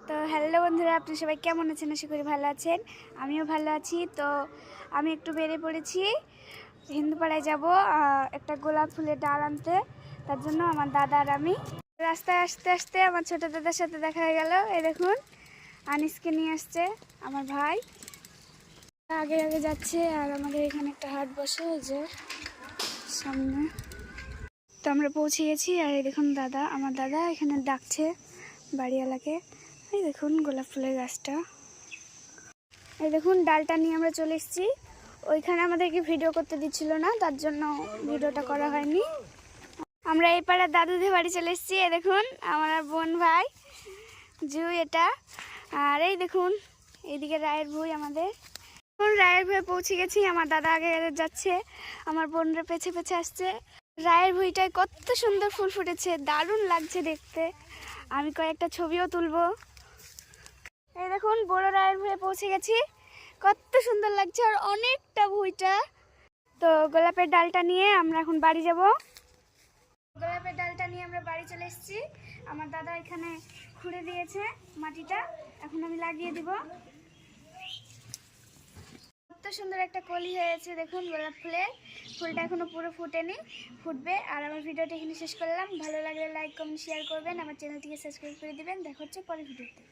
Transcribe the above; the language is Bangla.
তো হ্যালো বন্ধুরা, আপনি সবাই কেমন আছেন? আশা করি ভালো আছেন। আমিও ভালো আছি। তো আমি একটু বেরিয়ে পড়েছি, হিন্দুপাড়ায় যাব একটা গোলাপ ফুলের ডাল আনতে। তার জন্য আমার দাদা আর আমি রাস্তায় আসতে আসতে আমার ছোটো দাদার সাথে দেখা হয়ে গেল। এই দেখুন, আনিসকে নিয়ে আসছে আমার ভাই, আগে আগে যাচ্ছে। আর আমাদের এখানে একটা হাট বসে, ওই যে সামনে। তো আমরা পৌঁছে গেছি। আর এই দেখুন আমার দাদা এখানে ডাকছে বাড়িওয়ালাকে। এই দেখুন গোলাপ ফুলের গাছটা। এই দেখুন ডালটা নিয়ে আমরা চলে এসেছি। ওইখানে আমাদেরকে ভিডিও করতে দিচ্ছিল না, তার জন্য ভিডিওটা করা হয়নি। আমরা এই পাড়ার দাদুদের বাড়ি চলে এসেছি। এই দেখুন আমার বোন ভাই জুই এটা। আর এই দেখুন এইদিকে রায়ের ভুঁই আমাদের। রায়ের ভুঁয়ে পৌঁছে গেছি। আমার দাদা আগে যাচ্ছে, আমার বোনরা পেছে পেছে আসছে। রায়ের ভুঁইটায় কত সুন্দর ফুল ফুটেছে, দারুণ লাগছে দেখতে। আমি কয়েকটা ছবিও তুলবো। এই দেখুন বড় রায়ের ভুঁয়ে পৌঁছে গেছি, কত সুন্দর লাগছে আর অনেকটা ভুঁইটা। তো গোলাপের ডালটা নিয়ে আমরা এখন বাড়ি যাব। গোলাপের ডালটা নিয়ে আমরা বাড়ি চলে এসেছি। আমার দাদা এখানে খুঁড়ে দিয়েছে মাটিটা, এখন আমি লাগিয়ে দিব। কত সুন্দর একটা কলি হয়েছে দেখুন গোলাপ ফুলের। ফুলটা এখনো পুরো ফুটেনি, ফুটবে। আর আমার ভিডিওটা এখানে শেষ করলাম। ভালো লাগলে লাইক কমেন্ট শেয়ার করবেন, আমার চ্যানেলটিকে সাবস্ক্রাইব করে দিবেন। দেখা হচ্ছে পরের ভিডিওতে।